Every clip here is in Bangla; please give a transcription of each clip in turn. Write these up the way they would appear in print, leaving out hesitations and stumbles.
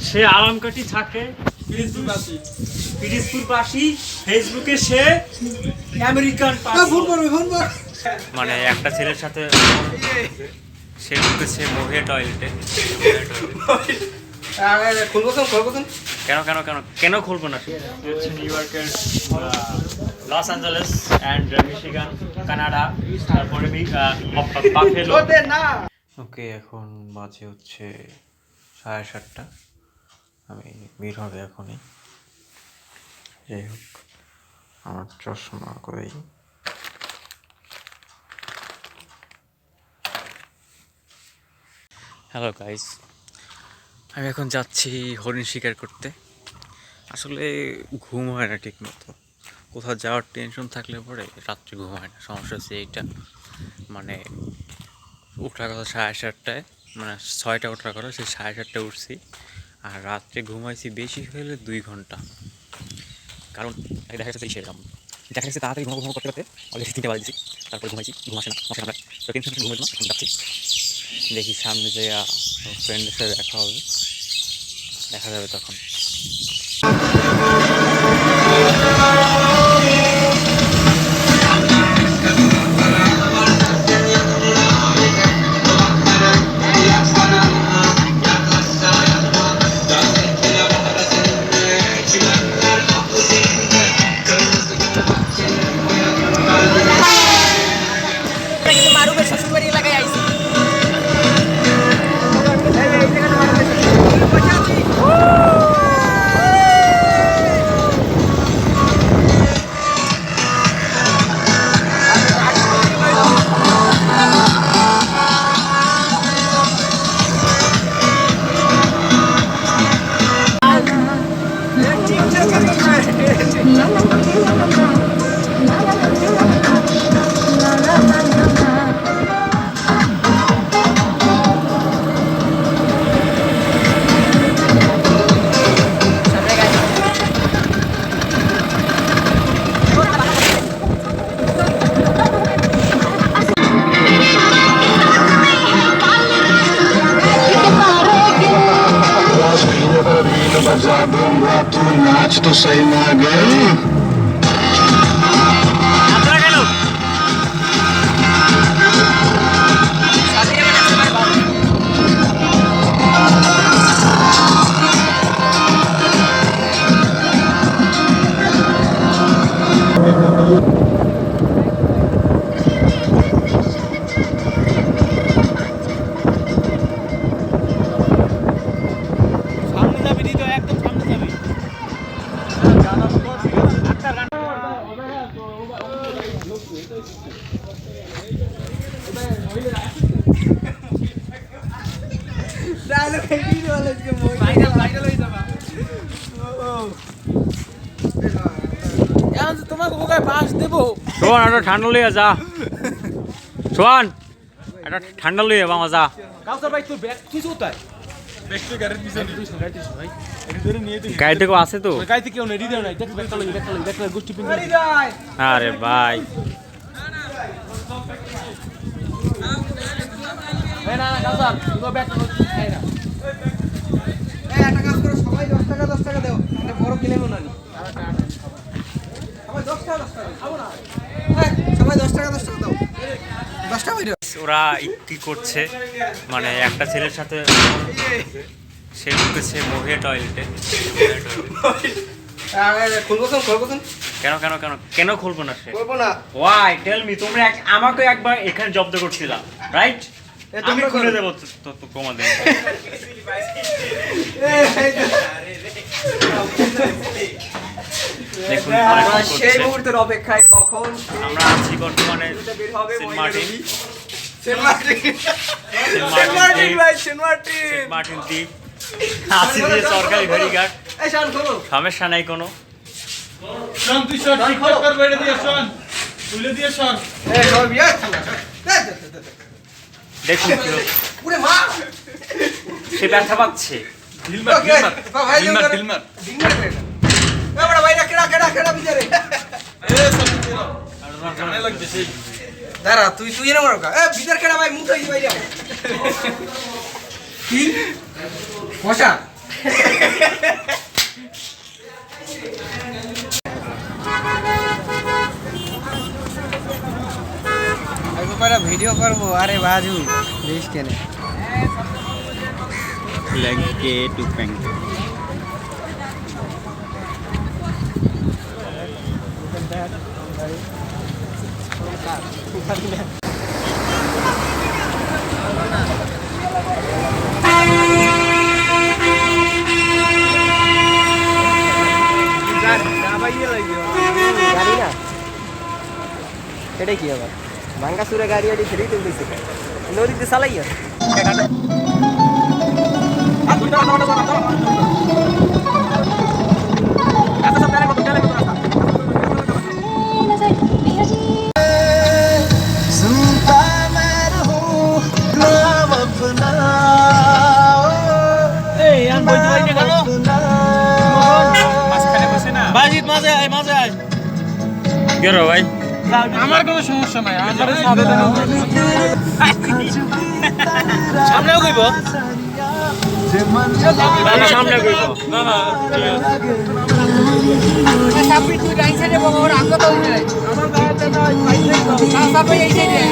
সে আরামকাঠি থাকে পিরিজপুরবাসী, ফেসবুকে সে আমেরিকান মানে একটা ছেলের সাথে সে ঢুকেছে মহিলা টয়লেটে। কেন কেন কেন কেন খুলবো না? হচ্ছে নিউ ইয়র্কের Los Angeles and Michigan, Canada, তারপরে বাফেলো। ওকে, এখন বাজে হচ্ছে 7:30। আমি বের হবে এখনই। যাই হোক, আমার চশমা করেই। হ্যালো গাইস, আমি এখন যাচ্ছি হরিণ শিকার করতে। আসলে ঘুম হয় না ঠিক মতো, কোথাও যাওয়ার টেনশন থাকলে পরে রাত্রে ঘুম হয় না। সমস্যা হচ্ছে এইটা, মানে ওঠার কথা 7:30, মানে 6টা ওঠার কথা, সেই 7:30 উঠছি। আর রাত্রে ঘুমাইছি বেশি হলে 2 ঘন্টা। কারণ দেখা যাচ্ছে সেরকম দেখা যাচ্ছে তাড়াতাড়ি ঘুমাবো করতে করতে অলরেডি 3টা বাজে দিচ্ছি, তারপরে ঘুমাইছি, ঘুম আসে না, তো টেনশন ঘুমাই না। এখন যাচ্ছি, দেখি সামনে যে ফ্রেন্ডের সাথে দেখা হবে, দেখা যাবে তখন। तू नाच तो सही ना गई। সোহান একটা ঠান্ডা লইয়া যা, সোহান একটা ঠান্ডা লইয়া বাবা যা। গাড়িতে কেউ আছে তো? আরে ভাই, ওরা কি করছে, মানে একটা ছেলের সাথে সে ঢুকেছে মহিলা টয়লেটে। কেন কেন কেন কেন খুলবো না? সে ওয়াই টেল মি, তোমরা আমাকে একবার এখানে জব্দ করছিলাম, রাইট? আমি খুলে দেবো তোমাদের। দেখুন সেই মুহূর্তের অপেক্ষায় কখন আমরা আছি বর্তমানে সেন্ট মার্টিন দ্বীপ। আছি যে সরকারি ফেরিঘাট, সমস্যা নাই কোনো। দেখুন সে ব্যথা পাচ্ছে। দাঁড়া, তুই তুই এরকম ভিতর খেলা ভাই মুখ কি বসা ভিডিও করবো, আরে বাজু দেশ কেন লেগে টু প্যাঙ্ক গাড়ি না সেটাই কি আবার ভাঙ্গা সুরে গাড়ি আড়ি সেটাই তুলতেছে নদীতে চালাইয়া ভাই আমার কোনো সমস্যা নাই আমার সামনেও কইব সামনে কইব না না সাপি তুই রাইট সাইডে বড় বড় আঙ্গ তো হইছে আমার গাড়িতে না সাপি এই সাইডে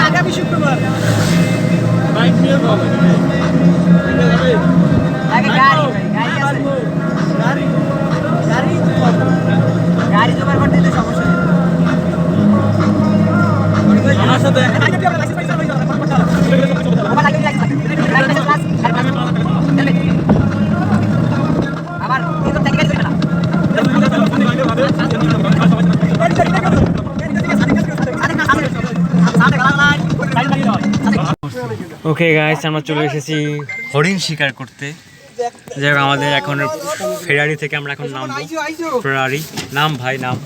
আগামী শুক্রবার বাইক নিয়ে যাবো আগে গাড়ি আছে গাড়ি জোগাড় করতে দিলে সমস্যা নেই আমার সাথে আমার কিন্তু থেকে গেছে না ওকে গাইস আমরা চলে এসেছি হরিণ শিকার করতে যাই হোক আমাদের এখন ফেরারি থেকে আমরা এখন নামবো ফেরারি নাম ভাই নাম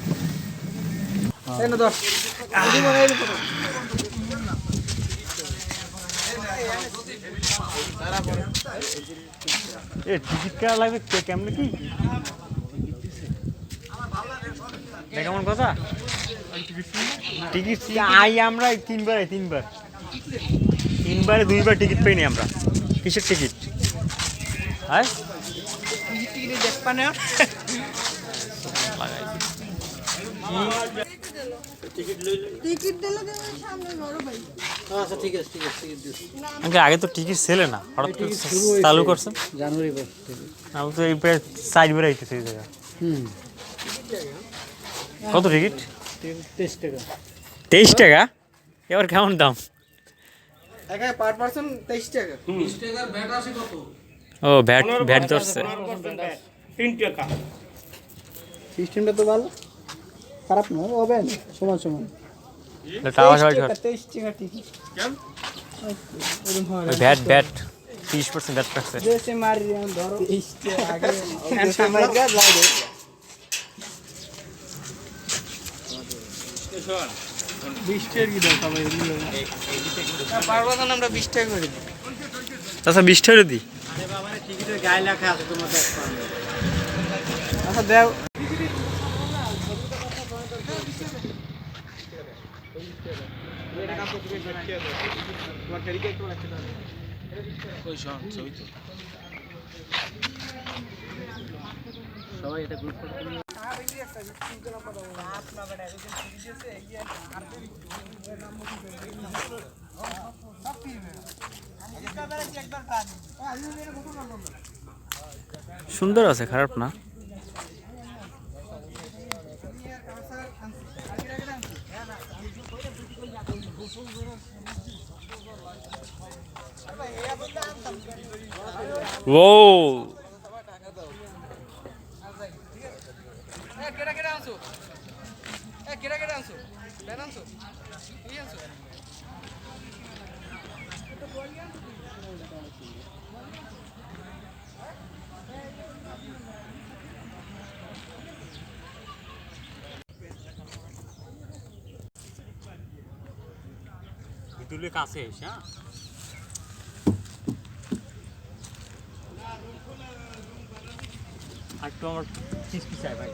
এ টিকিট কাটা লাগবে কেমন কি কেমন কথা টিকিট আই আমরা তিনবারে দুইবার টিকিট পাইনি আমরা কিসের টিকিট হ্যাঁ আগে তো টিকিট ছেলে না হঠাৎ করে চালু করছেন জানুয়ারি আমি তো এই প্রায় 4 বার আইতেছি এই জায়গা কত টিকিট 23 টাকা এবার কেমন দাম এখানে পার পারসন 23 টাকা 20 টাকার ভ্যাট আছে কত ও ভ্যাট ধরছে 3 টাকা সিস্টেমটা তো ভালো খারাপ না হবে সমান সমান টাকা সবাই 23 টাকা টিকিট কেন ভ্যাট 30% ভ্যাট থাকছে জেসে মারি ধরো 23 টাকা আগে জেসে মারি লাগে 20 টাকা কি দাও সবাই পারবো না আমরা 20 টাকা করে দিই আচ্ছা 20 টাকা দিই আরে বাবা টিকিটের গায়ে লেখা আছে তোমার দেখো আচ্ছা দাও সবাই এটা গ্রুপ করে সুন্দর আছে, খারাপ না। ও তুলে কাছে এসে, হ্যাঁ একটু আমার চিস্কি চাই ভাই।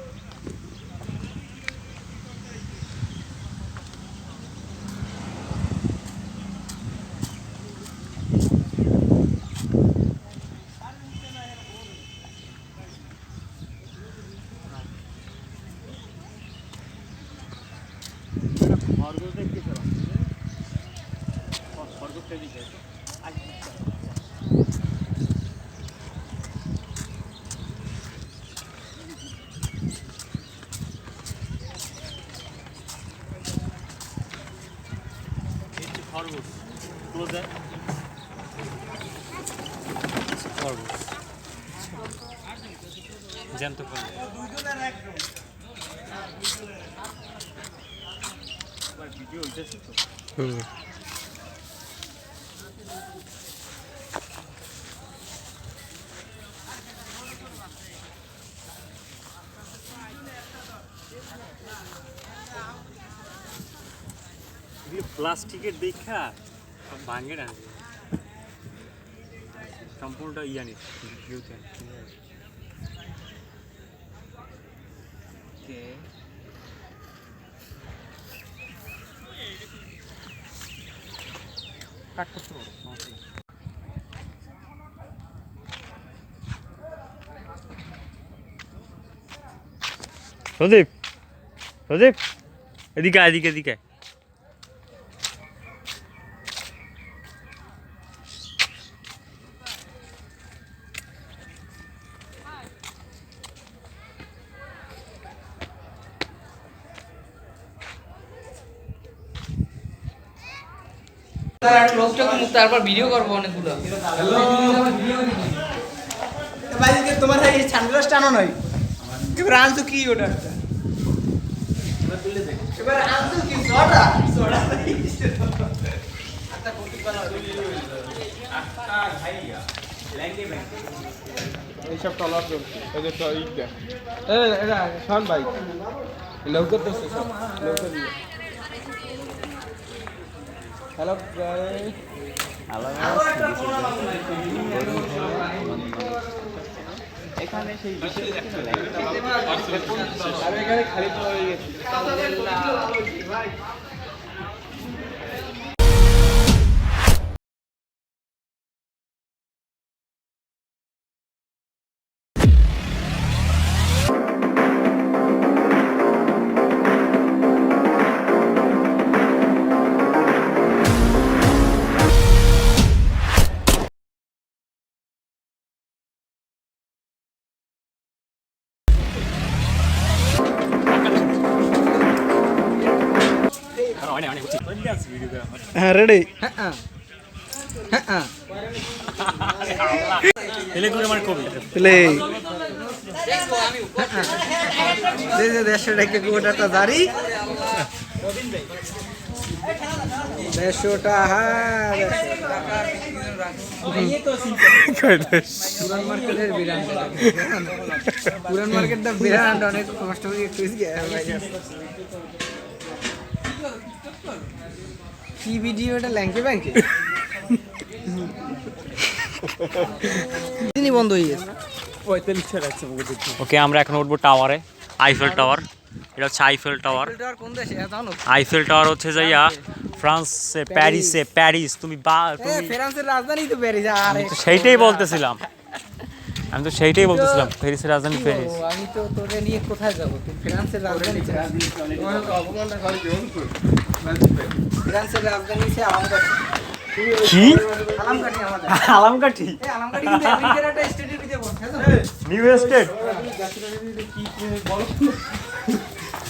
খরগোশ ক্লোজার, খরগোশ জ্যান্ত ভিডিও হইতেছে তো। প্লাস্টিকের দেখা ভাঙে না, সম্পূর্ণটা ইয়ানি ভিউতে কাট করতে পারো। প্রদীপ, প্রদীপ এদিকে এদিকে এদিকে। তারপর ভিডিও করবো অনেকগুলো। তোমার এই সানগ্লাসটা আনো নয়, এবার আনছো কি ওটা? এবার আনছো কি সোডা? সোডা এইসব টলার ওদের তো এইটা এটা শোন ভাই, লৌকর তো সব লৌকর দিয়ে। হ্যালো গাইস, এখানে সেই বিশেষ আর এখানে খালি তো হয়ে গেছে। হ্যাঁ রেডি, হ্যাঁ হ্যাঁ এলে করে আমার কবি প্লে দে দে 150 টাকা গোটাটা জারি 150 টাকা। পুরান মার্কেটের বিরান, পুরান মার্কেটটা বিরান, অনেক কষ্ট করে একটু কি ভিডিওটা ল্যাঙ্কে ব্যাংকে তিনি বন্ধ হয়ে গেছে। 45 রাখছে। ওকে, আমরা এখন উঠবো টাওয়ারে, আইফেল টাওয়ার। এটা হচ্ছে আইফেল টাওয়ার। কোন দেশে জানো? আইফেল টাওয়ার হচ্ছে যাইয়া ফ্রান্সে, প্যারিসে। প্যারিস তুমি ফ্রান্সের রাজধানী তো প্যারিস। আরে সেইটাই বলতেছিলাম, আমি তো সেইটাই বলতেছিলাম, প্যারিসের রাজধানী প্যারিস। আমি তো তোরে নিয়ে কোথায় যাব? তুই ফ্রান্সের রাজধানী, ফ্রান্সের রাজধানী সে আমাদের কি আলামকাঠি আমাদের আলামকাঠি এই আলামকাঠি কিন্তু আমেরিকার একটা স্টেটের ভিতরে পড়ছে নিউ স্টেট কি বলো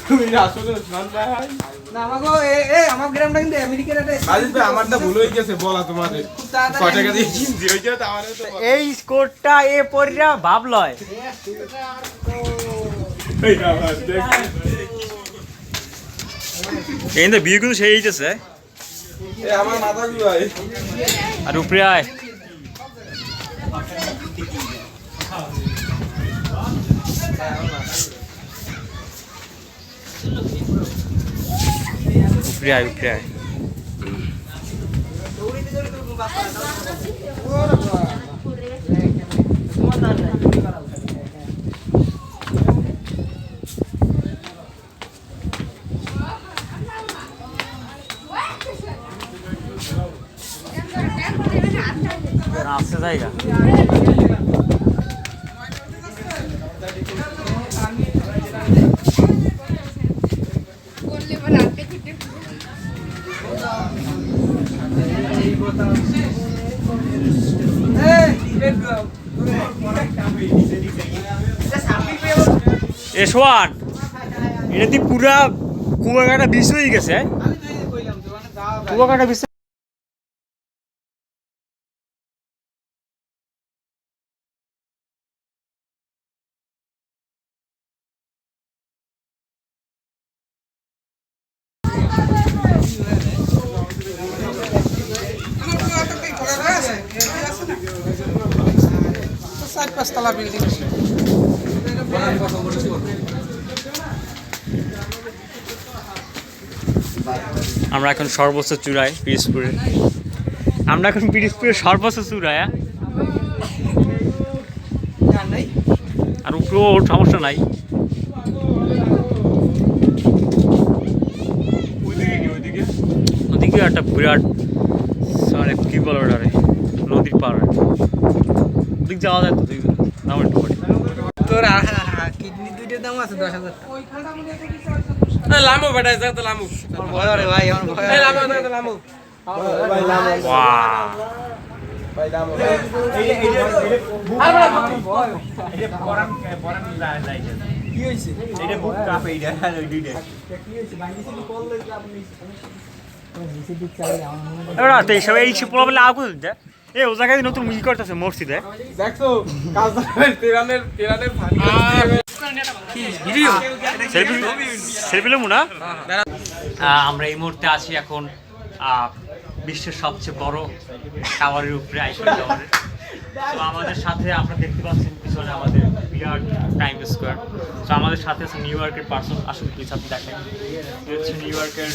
তুমি আসলে স্নান ভাই না আমাগো আমার গ্রামটা কিন্তু আমেরিকার একটা আজিজ ভাই আমারটা ভুল হয়ে গেছে বলা তোমাদের খুব তাড়াতাড়ি কয় টাকা দিয়ে কিনছি ওই যে আমারে তো এই স্কোরটা এ পরিরা ভাব লয় এই না ভাই দেখ কিন্তু বিয়ে কিন্তু সেই হইতেছে এই আমার মাথা ঘুরায় আর উপরে আয় উপরে আয় উপরে আয় আছে জায়গা এ সোয়ান এটা দি পুরা কুয়াকাটা বিষ হয়ে গেছে কুয়াকাটা বিষ চার পাঁচতলা বিল্ডিং আমরা এখন সর্বোচ্চ চূড়ায় পিরিজপুরে আমরা এখন পিরিজপুরের সর্বোচ্চ চূড়ায় আর উপরেও ওর সমস্যা নাই ওদিকে একটা বিরাট মানে কি বলো ওটা রে নদীর পাড় ওদিক যাওয়া যায় তো নাম একটু করি তোর কিডনি দুইটার দাম আছে 10,000 এই লামু বেটা যা তো লামু আমার ভয় রে ভাই আমার ভয় এই লামু যা তো লামু ভাই লামু ওয়াও ভাই লামু কি হইছে এবার তো এইসব এই পোলা বলে আগুন দেয় এ ও জায়গায় নতুন ই করতেছে মসজিদে দেখছো কাজ তেরানের ফানি ভিডিও সেলফি নেবো না আমরা এই মুহূর্তে আছি এখন বিশ্বের সবচেয়ে বড় টাওয়ারের উপরে আইফেল টাওয়ারের তো আমাদের সাথে আপনারা দেখতে পাচ্ছেন পিছনে আমাদের বিরাট টাইম স্কোয়ার তো আমাদের সাথে আছে নিউ ইয়র্কের পার্সন আসুন প্লিজ আপনি দেখেন এই হচ্ছে নিউ ইয়র্কের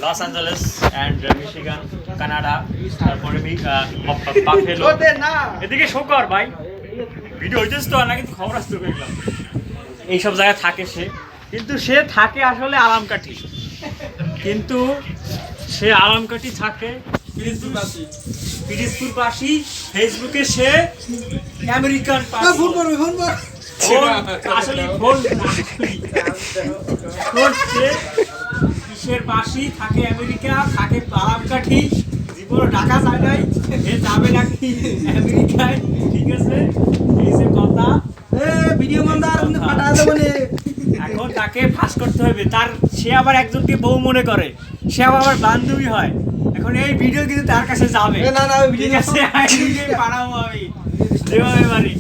Los Angeles and Michigan Canada তারপরে বাফেলো এদিকে শো কর ভাই ভিডিও হইতেছ তো না কিন্তু খবর আসতে পেলাম এইসব জায়গায় থাকে সে কিন্তু সে থাকে আসলে আলামকাঠি কিন্তু সে আলামকাঠি থাকে পিরিজপুরবাসী ফেসবুকে সে আমেরিকান ফোন করবে আসলে কিসের বাসী থাকে আমেরিকা থাকে আলামকাঠি জীবনে ঢাকা যায় নাই এ যাবে নাকি আমেরিকায় ঠিক আছে এই যে কথা ভিডিও মন্দার ফাটা দেবো নে এখন তাকে ফাঁস করতে হবে তার সে আবার একজনকে বউ মনে করে সে আবার বান্ধবী হয় এখন এই ভিডিও কিন্তু তার কাছে যাবে না না ভিডিও ঠিক আছে পাঠাবো আমি যেভাবে পারি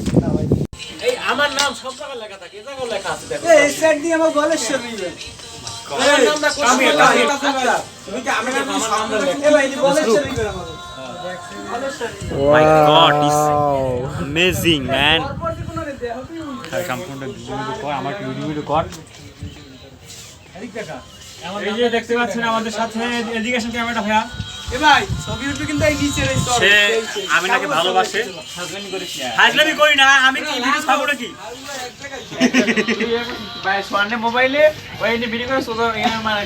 এই আমার নাম সব জায়গায় লেখা থাকে এই জায়গায় লেখা আছে দেখো এই সাইড দিয়ে আমার গলেশ্বর নিবে আমার নামটা কামিয়ে, কামিয়ে। তুমি কি আমি নাম এ ভাই গলেশ্বর নিবে আমার মাই গড ইজ অ্যামেজিং ম্যান সম্পূর্ণ ভিডিও কর আমার ভিডিও কর এই যে দেখতে পাচ্ছেন আমাদের সাথে এডুকেশন ক্যামেরাটা ভাইয়া এ ভাই ছবি উঠবে কিন্তু এই নিচে এই সে আমি নাকি ভালোবাসে হাজলামি করি না আমি কি ভিডিও ছাড়বো নাকি ভাই সোয়ানের মোবাইলে ওই নি ভিডিও করে সোজা এখানে মারা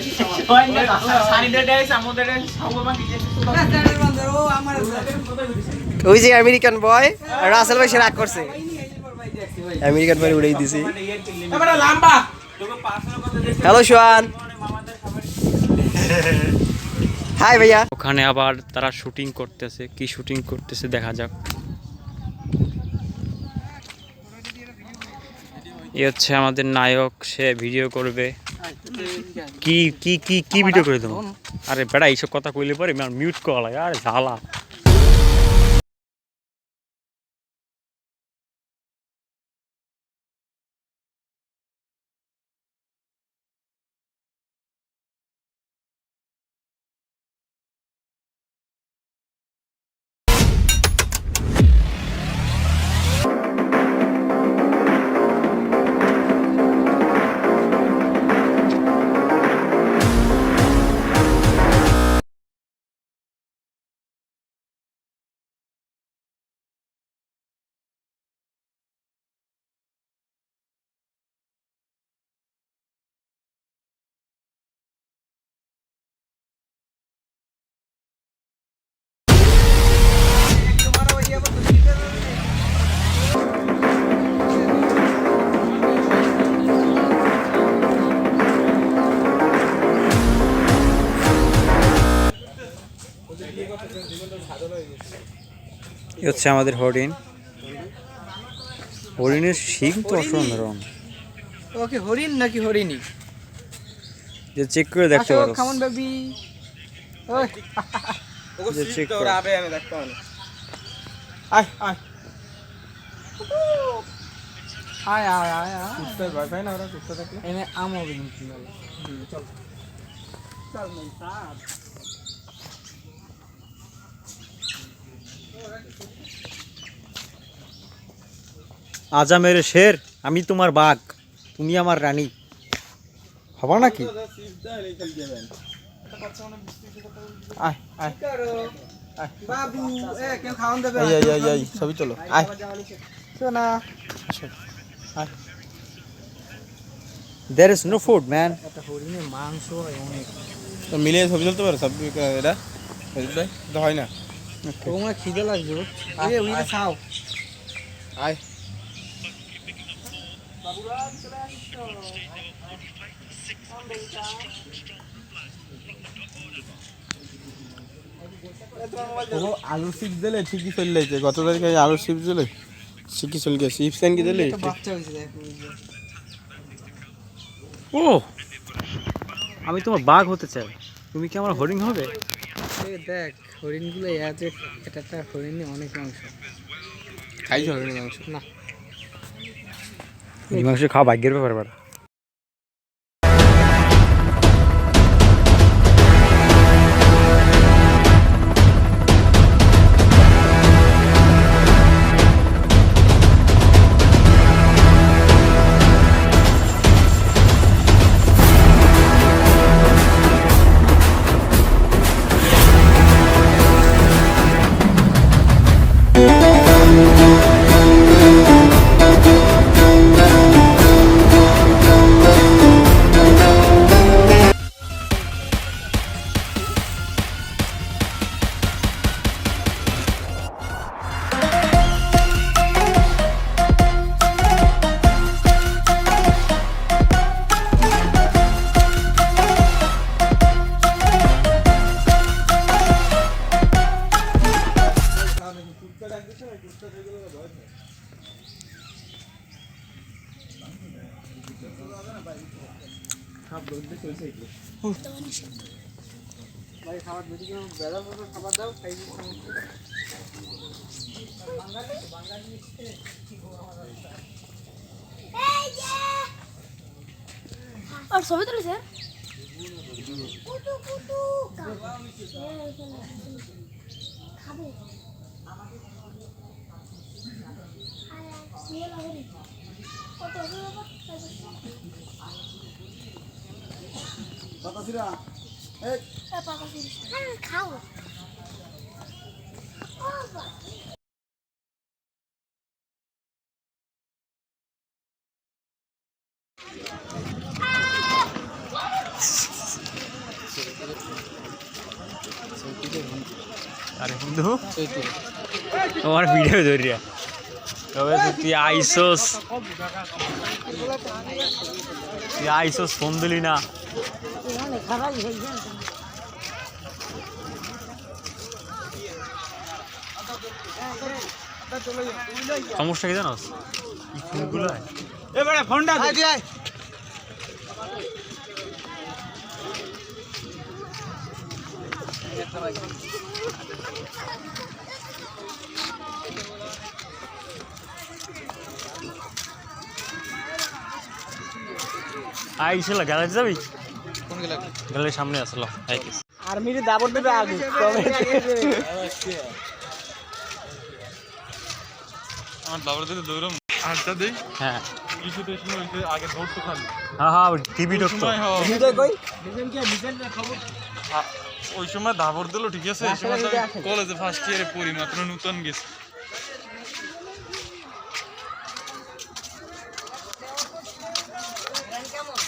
সানি ডেটাইস আমাদের সবমা কি ও আমার ওই যে আমেরিকান বয় রাসেল ভাই সে রাগ করছে আমেরিকান বয় উড়াই দিছি এবারে লম্বা হ্যালো সোয়ান হাই ভাইয়া। ওখানে আবার তারা শুটিং করতেছে, কি শুটিং করতেছে দেখা যাক। এই হচ্ছে আমাদের নায়ক, সে ভিডিও করবে। কি কি কি কি ভিডিও করে দেবো? আরে বেড়া এইসব কথা কইলে পরে মিউট করা লাগে, আরে জ্বালা। এই হচ্ছে আমাদের হরিণ। হরিণের শিং তো অসাধারণ, ওকে হরিণ নাকি হরিণী? যে চেক করে দেখতে পারো। Come on baby. ওই যে চেক তো করো। আবে আমি দেখতে পারি। আয় আয় আয় আয় আয় আয়। কুত্তে ভয় পায় না ওরা, কুত্তে দেখলে? এনে আম হবে কিন্তু মেলা। চল চল নাই সাপ। আজা মেরে শের, আমি তোমার বাঘ, তুমি আমার রানী, হবা নাকি? আয় আয় বাবু এ কেউ খাওয়ান দেবে? এই এই এই এই ছবি তোলো। আয় শোনা। আয় There is no food, man. একটা হরিণের মাংস হয় অনেক। তো মিলিয়ে ছবি তুলতে পারো সব এটা? তো হয় না। তোমরা খিদে লাগবে। এ ওইটা খাও। আয় আলুর চিপস দিলে ঠিকই চলে যাইছে। গত তারিখে আলুর চিপস দিলে ঠিকই চলে গেছে। চিপস কেন কি দিলে? একটা বাচ্চা হয়েছে দেখো। ও, আমি তোমার বাঘ হতে চাই, তুমি কি আমার হরিণ হবে? এই দেখ হরিণগুলো এত একটা হরিণে অনেক মাংস। খাইছো হরিণের মাংস? না এই মাংস খাওয়া ভাগ্যের ব্যাপার বাড়া। ভাই খাবার বেশি করে বেলা করে খাবার দাও খাই और ছবি তুলেছে খাবে খাও আরে বন্ধু তোমার ভিডিও ধরিয়া তবে তুই আইসোস ফোন দিলি না। সমস্যা কি জানো ফুলগুলো এবারে ফোনটা আইসলা গ্যালারি যাবি গ্যালারির সামনে আসলো আর্মির দাবর দেবে আগে আমার বাবার দিকে দৌড়ম আড্ডা দেই হ্যাঁ কিছুতে সময় আগে ধরতো খালি হ্যাঁ টিভি ঢুকতো ওই সময় দাবর দিল ঠিক আছে এই সময় কলেজে ফার্স্ট ইয়ারে পড়ি মাত্র নতুন গেছি কেমন